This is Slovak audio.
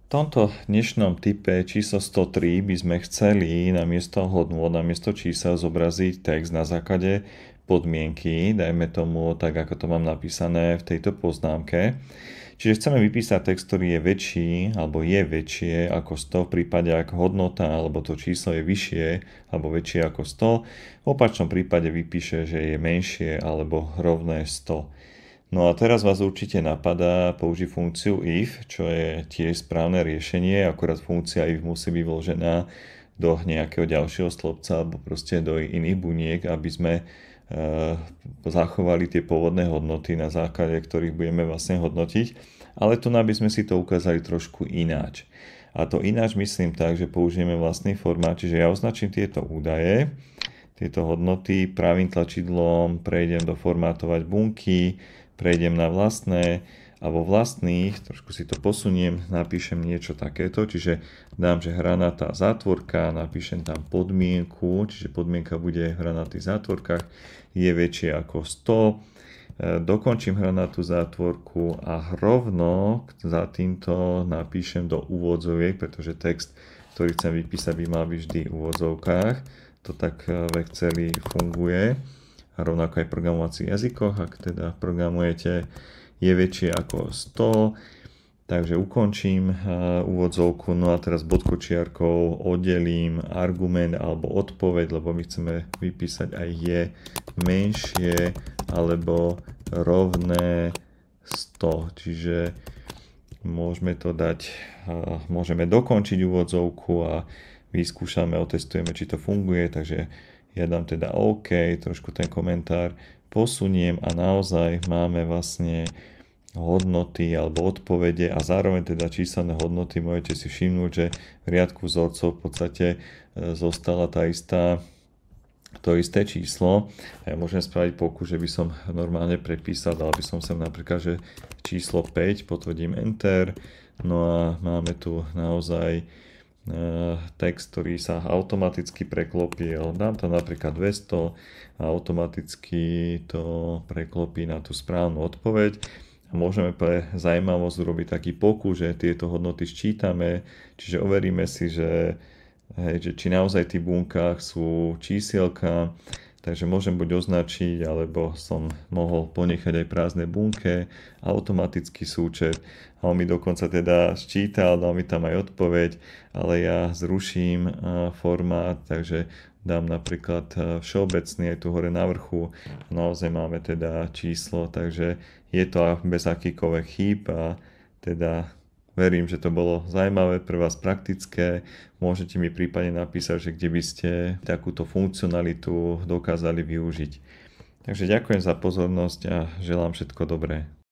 V tomto dnešnom type číslo 103 by sme chceli namiesto hodnôt, namiesto čísel zobraziť text na základe podmienky, dajme tomu tak, ako to mám napísané v tejto poznámke. Čiže chceme vypísať text, ktorý je väčší alebo je väčšie ako 100 v prípade, ak hodnota alebo to číslo je vyššie alebo väčšie ako 100. V opačnom prípade vypíše, že je menšie alebo rovné 100. No a teraz vás určite napadá použiť funkciu if, čo je tiež správne riešenie, akorát funkcia if musí byť vložená do nejakého ďalšieho slobca alebo proste do iných buniek, aby sme zachovali tie pôvodné hodnoty, na základe ktorých budeme vlastne hodnotiť. Ale tu by sme si to ukázali trošku ináč. A to ináč myslím tak, že použijeme vlastný formát, čiže ja označím tieto údaje, tieto hodnoty, pravým tlačidlom prejdem do formátovať bunky, prejdem na vlastné a vo vlastných, trošku si to posuniem, napíšem niečo takéto, čiže dám, že hranatá zátvorka, napíšem tam podmienku, čiže podmienka bude v hranatých zátvorkách, je väčšie ako 100, dokončím hranatú zátvorku a rovno za týmto napíšem do úvodzoviek, pretože text, ktorý chcem vypísať, by mal byť vždy v úvodzovkách, to tak v Exceli funguje. A rovnako aj v programovacích jazykoch, ak teda programujete, je väčšie ako 100, takže ukončím úvodzovku, no a teraz bodkočiarkou oddelím argument alebo odpoveď, lebo my chceme vypísať aj je menšie alebo rovné 100, čiže môžeme to dať, môžeme dokončiť úvodzovku a vyskúšame, otestujeme, či to funguje, takže ja dám teda OK, trošku ten komentár posuniem a naozaj máme vlastne hodnoty alebo odpovede a zároveň teda číselné hodnoty. Môžete si všimnúť, že v riadku vzorcov v podstate zostala to isté číslo. A ja môžem spraviť pokus, že by som normálne prepísal, dal by som sem napríklad, že číslo 5, potvrdím Enter, no a máme tu naozaj text, ktorý sa automaticky preklopil. Dám tam napríklad 200 a automaticky to preklopí na tú správnu odpoveď. A môžeme pre zaujímavosť urobiť taký pokus, že tieto hodnoty sčítame, čiže overíme si, že či naozaj v tých bunkách sú čísielka, takže môžem buď označiť, alebo som mohol ponechať aj prázdne bunke, automatický súčet a on mi dokonca teda sčítal, dal mi tam aj odpoveď, ale ja zruším formát, takže dám napríklad všeobecný aj tu hore na vrchu, naozaj máme teda číslo, takže je to bez akýkoľvek chýb a teda verím, že to bolo zaujímavé, pre vás praktické. Môžete mi prípadne napísať, že kde by ste takúto funkcionalitu dokázali využiť. Takže ďakujem za pozornosť a želám všetko dobré.